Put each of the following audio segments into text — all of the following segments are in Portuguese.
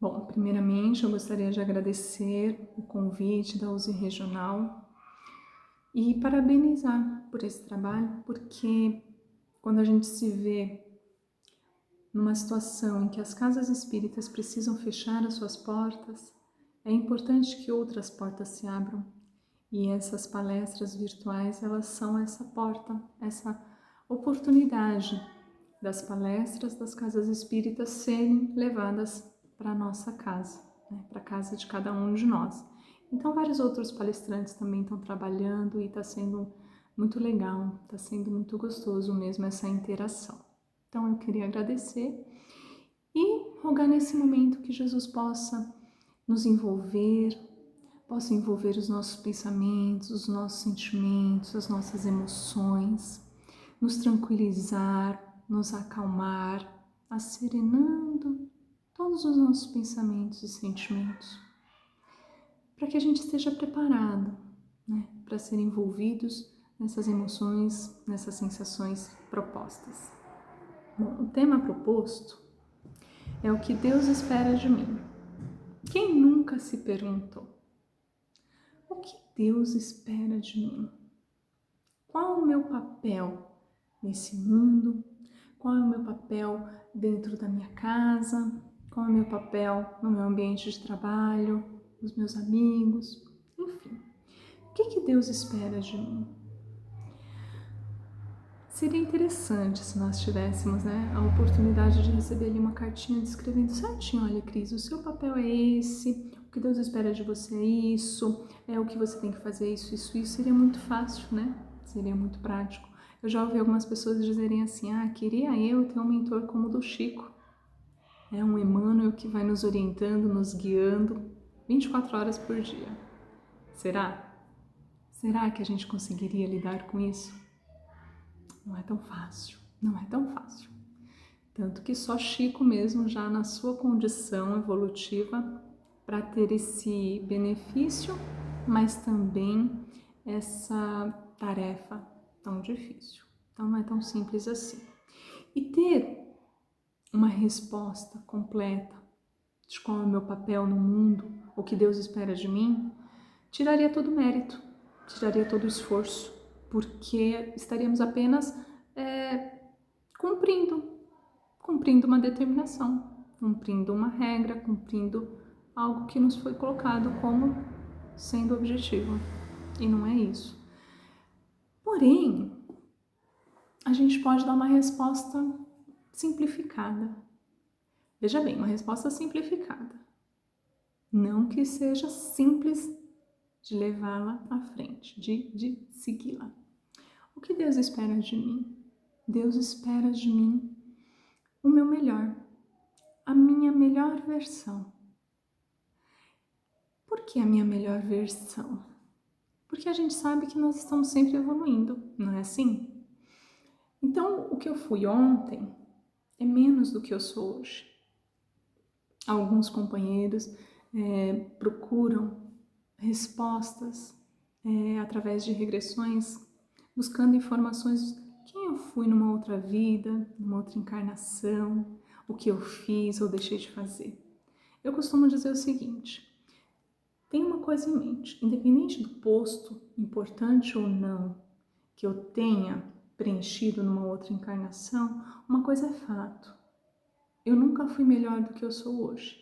Bom, primeiramente eu gostaria de agradecer o convite da USE Regional e parabenizar por esse trabalho, porque quando a gente se vê numa situação em que as casas espíritas precisam fechar as suas portas, é importante que outras portas se abram. E essas palestras virtuais, elas são essa porta, essa oportunidade das palestras das casas espíritas serem levadas para a nossa casa, né, para a casa de cada um de nós. Então, vários outros palestrantes também estão trabalhando e está sendo muito legal, está sendo muito gostoso mesmo essa interação. Então, eu queria agradecer e rogar nesse momento que Jesus possa nos envolver, possa envolver os nossos pensamentos, os nossos sentimentos, as nossas emoções, nos tranquilizar, nos acalmar, asserenando todos os nossos pensamentos e sentimentos, para que a gente esteja preparado, né, para ser envolvidos nessas emoções, nessas sensações propostas. Bom, o tema proposto é o que Deus espera de mim. Quem nunca se perguntou: o que Deus espera de mim? Qual o meu papel nesse mundo? Qual é o meu papel dentro da minha casa? Qual é o meu papel no meu ambiente de trabalho, os meus amigos? Enfim, o que Deus espera de mim? Seria interessante se nós tivéssemos, né, a oportunidade de receber ali uma cartinha descrevendo certinho: olha, Cris, o seu papel é esse, o que Deus espera de você é isso, é o que você tem que fazer isso. Seria muito fácil, né? Seria muito prático. Eu já ouvi algumas pessoas dizerem assim: queria eu ter um mentor como o do Chico. É um Emmanuel que vai nos orientando, nos guiando 24 horas por dia. Será? Será que a gente conseguiria lidar com isso? Não é tão fácil, não é tão fácil. Tanto que só Chico mesmo, já na sua condição evolutiva, para ter esse benefício, mas também essa tarefa tão difícil. Então não é tão simples assim. E ter uma resposta completa de qual é o meu papel no mundo, o que Deus espera de mim, tiraria todo o mérito, tiraria todo o esforço, porque estaríamos apenas cumprindo uma determinação, cumprindo uma regra, cumprindo algo que nos foi colocado como sendo objetivo. E não é isso. Porém, a gente pode dar uma resposta simplificada. Veja bem, uma resposta simplificada. Não que seja simples de levá-la à frente, de segui-la. O que Deus espera de mim? Deus espera de mim o meu melhor, a minha melhor versão. Por que a minha melhor versão? Porque a gente sabe que nós estamos sempre evoluindo, não é assim? Então, o que eu fui ontem é menos do que eu sou hoje. Alguns companheiros procuram respostas através de regressões, buscando informações de quem eu fui numa outra vida, numa outra encarnação, o que eu fiz ou deixei de fazer. Eu costumo dizer o seguinte: tenha uma coisa em mente, independente do posto, importante ou não, que eu tenha preenchido numa outra encarnação, uma coisa é fato: eu nunca fui melhor do que eu sou hoje.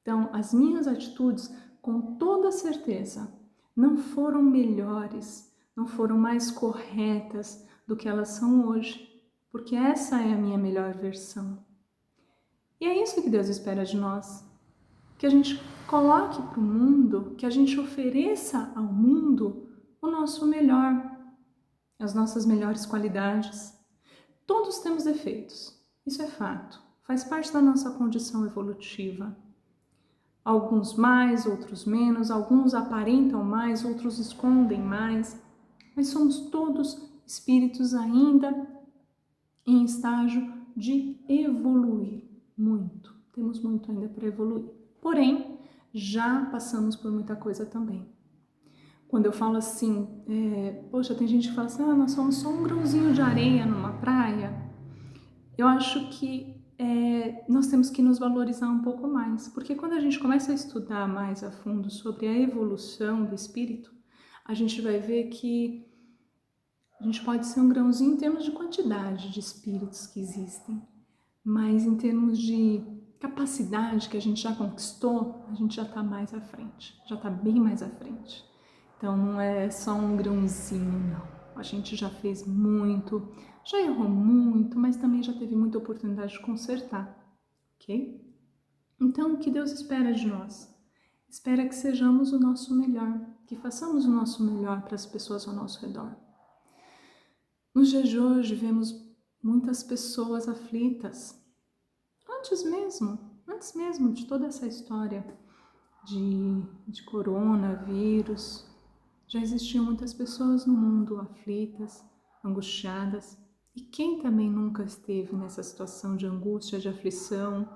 Então, as minhas atitudes, com toda certeza, não foram melhores, não foram mais corretas do que elas são hoje, porque essa é a minha melhor versão. E é isso que Deus espera de nós, que a gente coloque para o mundo, que a gente ofereça ao mundo o nosso melhor, as nossas melhores qualidades. Todos temos defeitos, isso é fato, faz parte da nossa condição evolutiva. Alguns mais, outros menos, alguns aparentam mais, outros escondem mais, mas somos todos espíritos ainda em estágio de evoluir muito. Temos muito ainda para evoluir. Porém, já passamos por muita coisa também. Quando eu falo assim, poxa, tem gente que fala assim: nós somos só um grãozinho de areia numa praia. Eu acho que nós temos que nos valorizar um pouco mais, porque quando a gente começa a estudar mais a fundo sobre a evolução do espírito, a gente vai ver que a gente pode ser um grãozinho em termos de quantidade de espíritos que existem, mas em termos de capacidade que a gente já conquistou, a gente já está mais à frente, já está bem mais à frente. Então não é só um grãozinho, não. A gente já fez muito, já errou muito, mas também já teve muita oportunidade de consertar, ok? Então, o que Deus espera de nós? Espera que sejamos o nosso melhor, que façamos o nosso melhor para as pessoas ao nosso redor. Nos dias de hoje, vemos muitas pessoas aflitas. Antes mesmo de toda essa história de coronavírus, já existiam muitas pessoas no mundo aflitas, angustiadas. E quem também nunca esteve nessa situação de angústia, de aflição,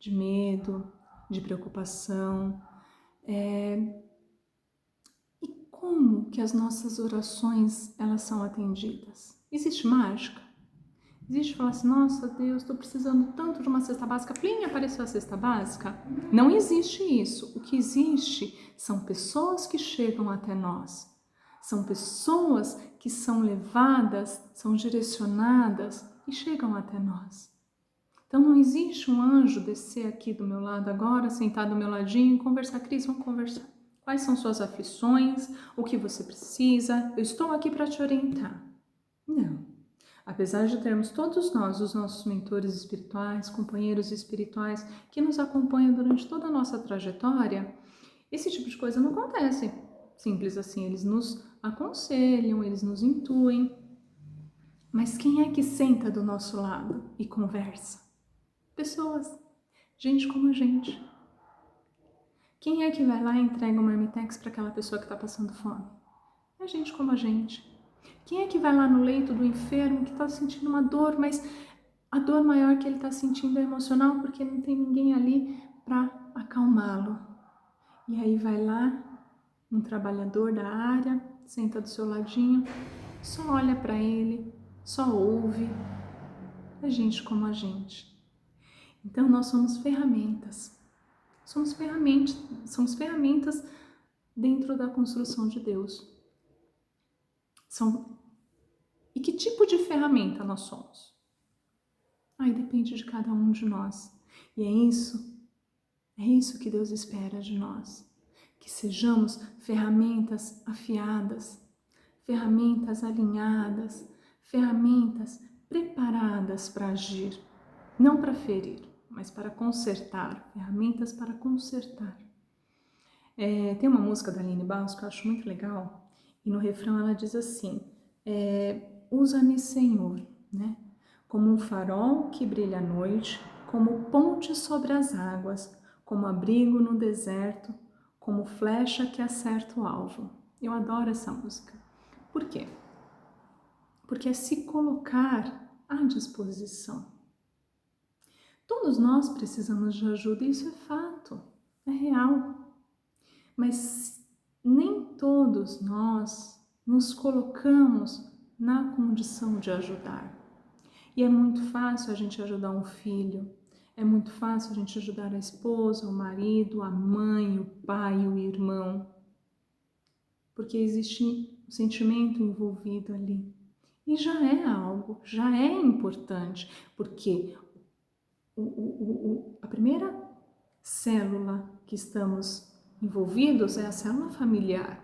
de medo, de preocupação? E como que as nossas orações elas são atendidas? Existe mágica? Existe falar assim, nossa Deus, estou precisando tanto de uma cesta básica, plim, apareceu a cesta básica? Não existe isso. O que existe são pessoas que chegam até nós. São pessoas que são levadas, são direcionadas e chegam até nós. Então não existe um anjo descer aqui do meu lado agora, sentar do meu ladinho e conversar. Cris, vamos conversar. Quais são suas aflições? O que você precisa? Eu estou aqui para te orientar. Não. Apesar de termos todos nós, os nossos mentores espirituais, companheiros espirituais, que nos acompanham durante toda a nossa trajetória, esse tipo de coisa não acontece simples assim. Eles nos aconselham, eles nos intuem. Mas quem é que senta do nosso lado e conversa? Pessoas, gente como a gente. Quem é que vai lá e entrega um marmitex para aquela pessoa que está passando fome? É gente como a gente. Quem é que vai lá no leito do enfermo que está sentindo uma dor, mas a dor maior que ele está sentindo é emocional porque não tem ninguém ali para acalmá-lo? E aí vai lá um trabalhador da área, senta do seu ladinho, só olha para ele, só ouve. É gente como a gente. Então nós somos ferramentas. Somos ferramentas dentro da construção de Deus. E que tipo de ferramenta nós somos? Aí depende de cada um de nós. E é isso que Deus espera de nós. Que sejamos ferramentas afiadas, ferramentas alinhadas, ferramentas preparadas para agir, não para ferir, mas para consertar, ferramentas para consertar. Tem uma música da Aline Barros que eu acho muito legal, e no refrão ela diz assim, usa-me, Senhor, né? Como um farol que brilha à noite, como ponte sobre as águas, como abrigo no deserto, como flecha que acerta o alvo. Eu adoro essa música. Por quê? Porque é se colocar à disposição. Todos nós precisamos de ajuda, isso é fato, é real. Mas nem todos nós nos colocamos na condição de ajudar. E é muito fácil a gente ajudar um filho, é muito fácil a gente ajudar a esposa, o marido, a mãe, o pai, o irmão, porque existe um sentimento envolvido ali. E já é algo, já é importante, porque a primeira célula que estamos envolvidos é a célula familiar.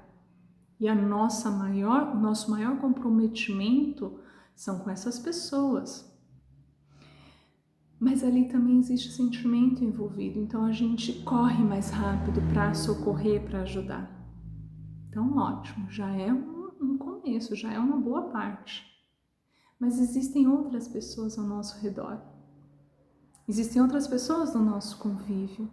E o nosso maior comprometimento são com essas pessoas. Mas ali também existe sentimento envolvido, então a gente corre mais rápido para socorrer, para ajudar. Então, ótimo, já é um começo, já é uma boa parte. Mas existem outras pessoas ao nosso redor. Existem outras pessoas no nosso convívio.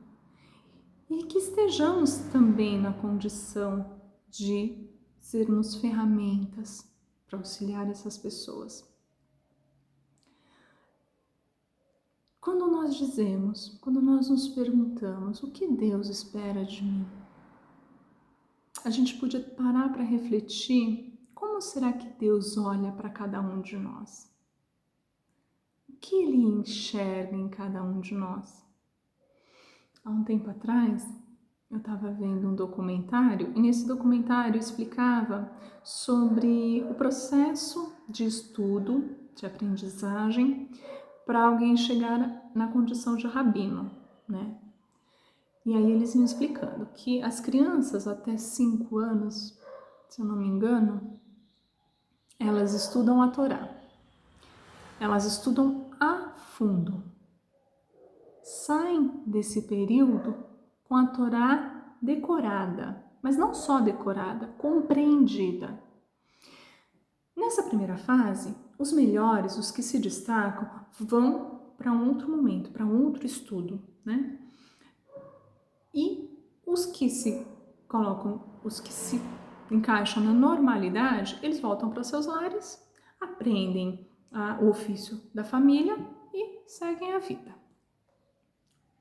E que estejamos também na condição de sermos ferramentas para auxiliar essas pessoas. Quando nós nos perguntamos o que Deus espera de mim, a gente podia parar para refletir como será que Deus olha para cada um de nós? que ele enxerga em cada um de nós? Há um tempo atrás, eu estava vendo um documentário e nesse documentário explicava sobre o processo de estudo, de aprendizagem, para alguém chegar na condição de rabino, né? E aí eles iam explicando que as crianças até 5 anos, se eu não me engano, elas estudam a Torá. Elas estudam a fundo. Saem desse período com a Torá decorada, mas não só decorada, compreendida. Nessa primeira fase, os melhores, os que se destacam, vão para um outro momento, para um outro estudo, né? E os que se encaixam na normalidade, eles voltam para seus lares, aprendem o ofício da família e seguem a vida.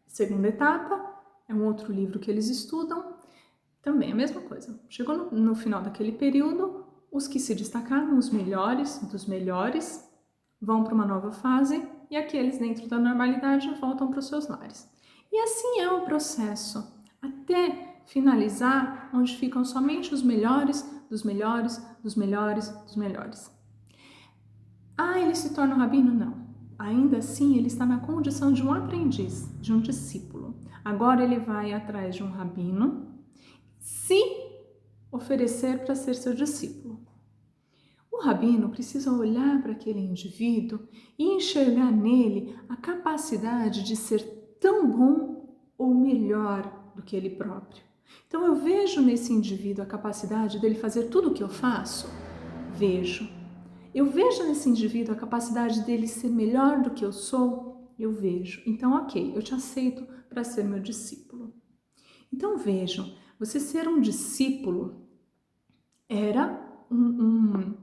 Segunda etapa, é um outro livro que eles estudam, também a mesma coisa. Chegou no final daquele período, os que se destacaram, os melhores dos melhores, vão para uma nova fase e aqueles dentro da normalidade voltam para os seus lares. E assim é o processo, até finalizar, onde ficam somente os melhores dos melhores, dos melhores, dos melhores. Ele se torna um rabino? Não. Ainda assim, ele está na condição de um aprendiz, de um discípulo. Agora ele vai atrás de um rabino, se oferecer para ser seu discípulo. O rabino precisa olhar para aquele indivíduo e enxergar nele a capacidade de ser tão bom ou melhor do que ele próprio. Então eu vejo nesse indivíduo a capacidade dele fazer tudo o que eu faço? Vejo. Eu vejo nesse indivíduo a capacidade dele ser melhor do que eu sou? Eu vejo. Então, ok, eu te aceito para ser meu discípulo. Então vejam, você ser um discípulo era um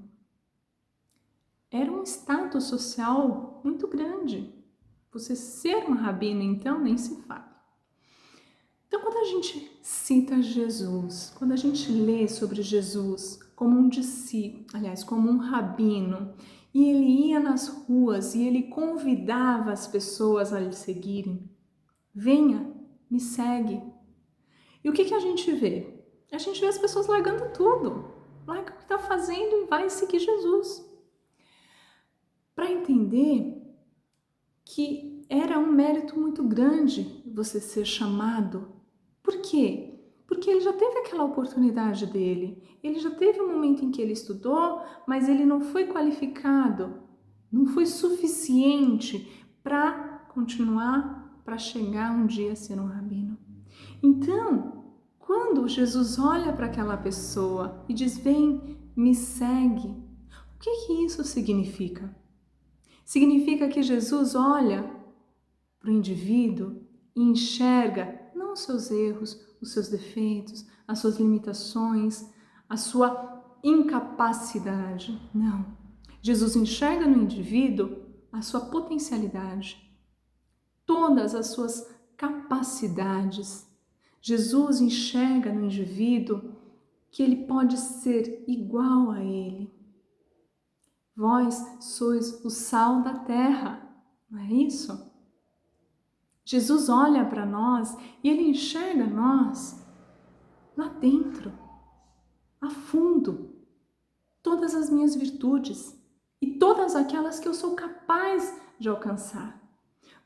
status social muito grande. Você ser um rabino, então, nem se fala. Então, quando a gente cita Jesus, quando a gente lê sobre Jesus como um discípulo, aliás, como um rabino, e ele ia nas ruas e ele convidava as pessoas a lhe seguirem, venha, me segue. E o que a gente vê? A gente vê as pessoas largando tudo, larga o que está fazendo e vai seguir Jesus. Para entender que era um mérito muito grande você ser chamado. Por quê? Porque ele já teve aquela oportunidade dele, ele já teve um momento em que ele estudou, mas ele não foi qualificado, não foi suficiente para continuar, para chegar um dia a ser um rabino. Então, quando Jesus olha para aquela pessoa e diz, vem, me segue, o que isso significa? Significa que Jesus olha para o indivíduo e enxerga não os seus erros, os seus defeitos, as suas limitações, a sua incapacidade. Não. Jesus enxerga no indivíduo a sua potencialidade, todas as suas capacidades. Jesus enxerga no indivíduo que ele pode ser igual a ele. Vós sois o sal da terra, não é isso? Jesus olha para nós e ele enxerga nós lá dentro, a fundo, todas as minhas virtudes e todas aquelas que eu sou capaz de alcançar.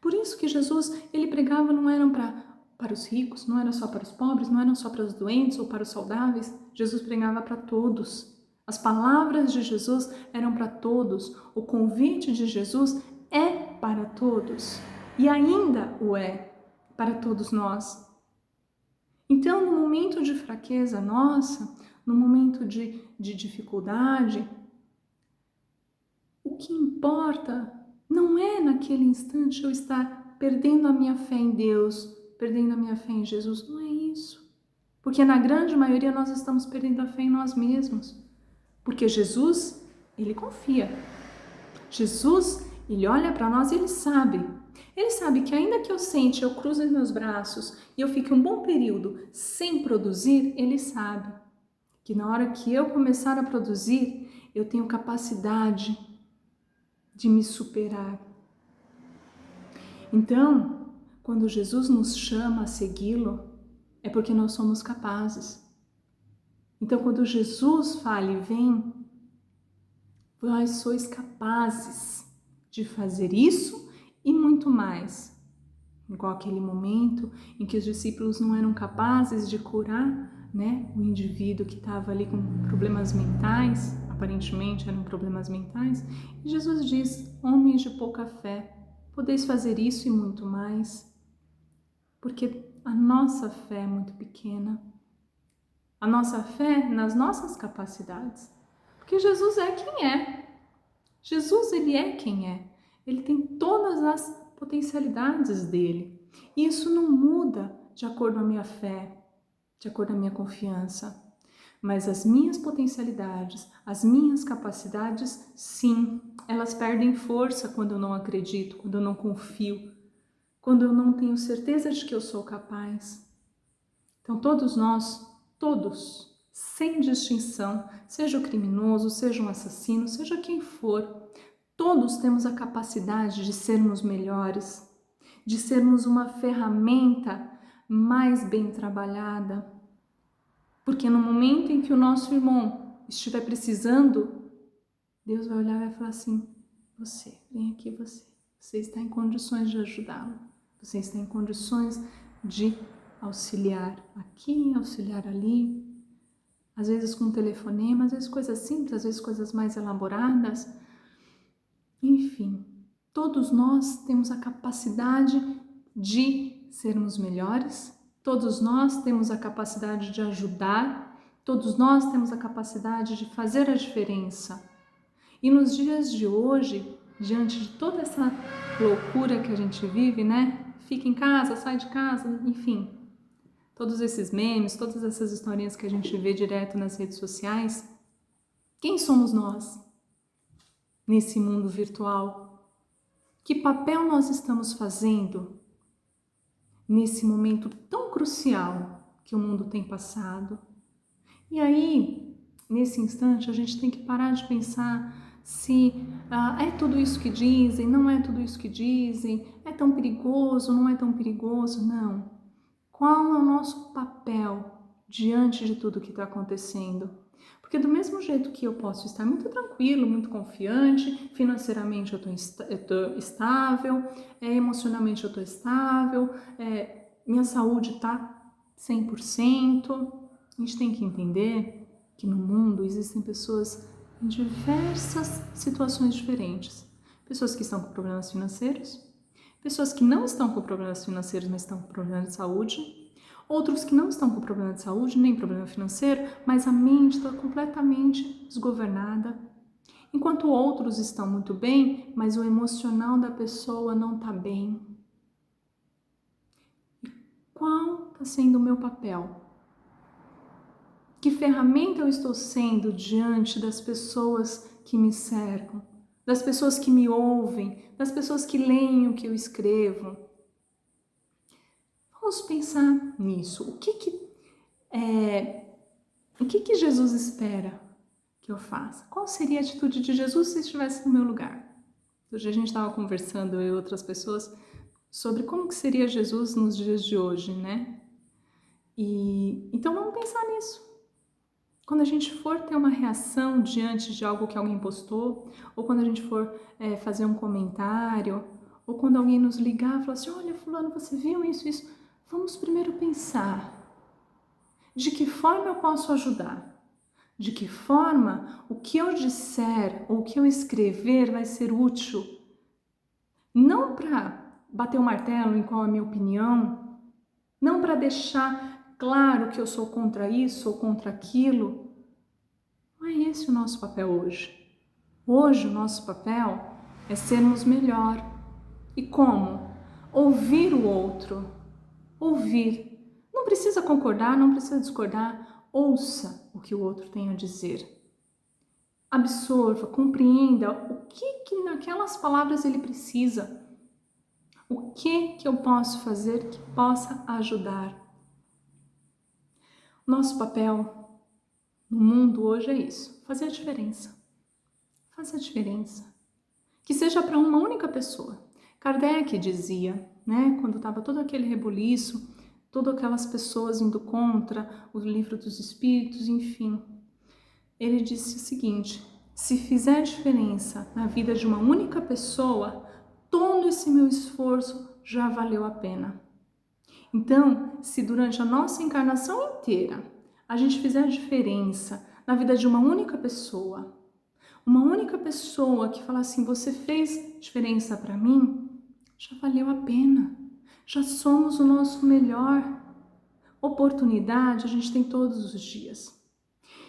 Por isso que Jesus, ele pregava não eram para os ricos, não era só para os pobres, não eram só para os doentes ou para os saudáveis. Jesus pregava para todos. As palavras de Jesus eram para todos. O convite de Jesus é para todos. E ainda o é para todos nós. Então, no momento de fraqueza nossa, no momento de dificuldade, o que importa não é naquele instante eu estar perdendo a minha fé em Deus, perdendo a minha fé em Jesus. Não é isso. Porque na grande maioria nós estamos perdendo a fé em nós mesmos. Porque Jesus, ele confia. Jesus, ele olha para nós e ele sabe. Ele sabe que ainda que eu sente, eu cruze os meus braços e eu fique um bom período sem produzir, ele sabe que na hora que eu começar a produzir, eu tenho capacidade de me superar. Então, quando Jesus nos chama a segui-lo, é porque nós somos capazes. Então, quando Jesus fala e vem, vós sois capazes de fazer isso e muito mais. Igual aquele momento em que os discípulos não eram capazes de curar, o indivíduo que estava ali com problemas mentais, aparentemente eram problemas mentais, e Jesus diz: homens de pouca fé, podeis fazer isso e muito mais, porque a nossa fé é muito pequena, a nossa fé nas nossas capacidades, porque Jesus é quem é. Jesus, ele é quem é. Ele tem todas as potencialidades dele. E isso não muda de acordo com a minha fé, de acordo com a minha confiança. Mas as minhas potencialidades, as minhas capacidades, sim, elas perdem força quando eu não acredito, quando eu não confio, quando eu não tenho certeza de que eu sou capaz. Então todos nós, todos, sem distinção, seja o criminoso, seja um assassino, seja quem for, todos temos a capacidade de sermos melhores, de sermos uma ferramenta mais bem trabalhada. Porque no momento em que o nosso irmão estiver precisando, Deus vai olhar e vai falar assim: você, vem aqui você está em condições de ajudá-lo, você está em condições de auxiliar aqui, auxiliar ali, às vezes com um telefonema, às vezes coisas simples, às vezes coisas mais elaboradas. Enfim, todos nós temos a capacidade de sermos melhores, todos nós temos a capacidade de ajudar, todos nós temos a capacidade de fazer a diferença. E nos dias de hoje, diante de toda essa loucura que a gente vive, Fica em casa, sai de casa, enfim. Todos esses memes, todas essas historinhas que a gente vê direto nas redes sociais. Quem somos nós nesse mundo virtual? Que papel nós estamos fazendo nesse momento tão crucial que o mundo tem passado? E aí, nesse instante, a gente tem que parar de pensar se é tudo isso que dizem, não é tudo isso que dizem, é tão perigoso, não é tão perigoso, não. Qual é o nosso papel diante de tudo que está acontecendo? Porque do mesmo jeito que eu posso estar muito tranquilo, muito confiante, financeiramente eu estou estável, emocionalmente eu estou estável, minha saúde está 100%, a gente tem que entender que no mundo existem pessoas em diversas situações diferentes. Pessoas que estão com problemas financeiros, pessoas que não estão com problemas financeiros, mas estão com problemas de saúde, outros que não estão com problema de saúde, nem problema financeiro, mas a mente está completamente desgovernada, enquanto outros estão muito bem, mas o emocional da pessoa não está bem. E qual está sendo o meu papel? Que ferramenta eu estou sendo diante das pessoas que me cercam, das pessoas que me ouvem, das pessoas que leem o que eu escrevo? Vamos pensar nisso. O que Jesus espera que eu faça? Qual seria a atitude de Jesus se estivesse no meu lugar? Hoje a gente estava conversando, eu e outras pessoas, sobre como que seria Jesus nos dias de hoje, Então vamos pensar nisso. Quando a gente for ter uma reação diante de algo que alguém postou, ou quando a gente for fazer um comentário, ou quando alguém nos ligar e falar assim: olha, fulano, você viu isso? Vamos primeiro pensar de que forma eu posso ajudar, de que forma o que eu disser ou o que eu escrever vai ser útil, não para bater o martelo em qual é a minha opinião, não para deixar claro que eu sou contra isso ou contra aquilo. Não é esse o nosso papel hoje. Hoje o nosso papel é sermos melhor. E como? Ouvir o outro. Ouvir. Não precisa concordar, não precisa discordar. Ouça o que o outro tem a dizer. Absorva, compreenda o que naquelas palavras ele precisa. O que eu posso fazer que possa ajudar? Nosso papel no mundo hoje é isso, fazer a diferença. Faça a diferença. Que seja para uma única pessoa. Kardec dizia né? Quando estava todo aquele rebuliço, todas aquelas pessoas indo contra o livro dos espíritos, enfim. Ele disse o seguinte: se fizer diferença na vida de uma única pessoa, todo esse meu esforço já valeu a pena. Então, se durante a nossa encarnação inteira a gente fizer diferença na vida de uma única pessoa que fala assim, você fez diferença para mim, já valeu a pena, já somos o nosso melhor. Oportunidade a gente tem todos os dias.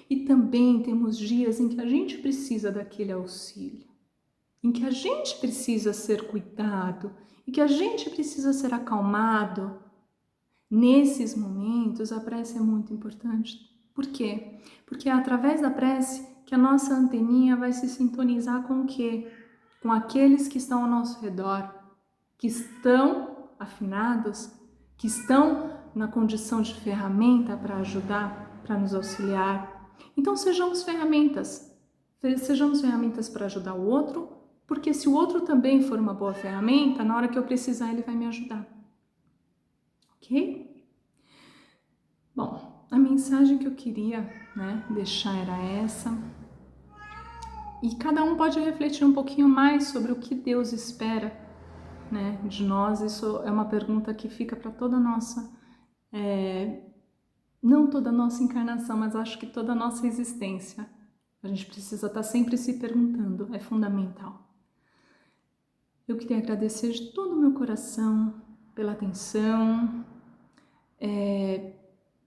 E também temos dias em que a gente precisa daquele auxílio, em que a gente precisa ser cuidado, em que a gente precisa ser acalmado. Nesses momentos, a prece é muito importante. Por quê? Porque é através da prece que a nossa anteninha vai se sintonizar com o quê? Com aqueles que estão ao nosso redor, que estão afinados, que estão na condição de ferramenta para ajudar, para nos auxiliar. Então sejamos ferramentas para ajudar o outro, porque se o outro também for uma boa ferramenta, na hora que eu precisar ele vai me ajudar. Ok? Bom, a mensagem que eu queria, deixar era essa. E cada um pode refletir um pouquinho mais sobre o que Deus espera, de nós. Isso é uma pergunta que fica para toda a nossa, não toda a nossa encarnação, mas acho que toda a nossa existência. A gente precisa estar sempre se perguntando, é fundamental. Eu queria agradecer de todo o meu coração pela atenção.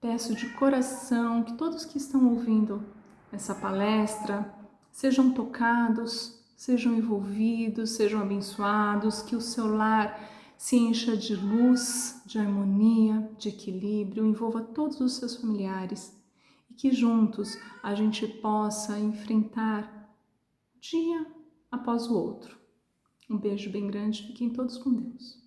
Peço de coração que todos que estão ouvindo essa palestra sejam tocados, sejam envolvidos, sejam abençoados, que o seu lar se encha de luz, de harmonia, de equilíbrio, envolva todos os seus familiares e que juntos a gente possa enfrentar dia após o outro. Um beijo bem grande, fiquem todos com Deus.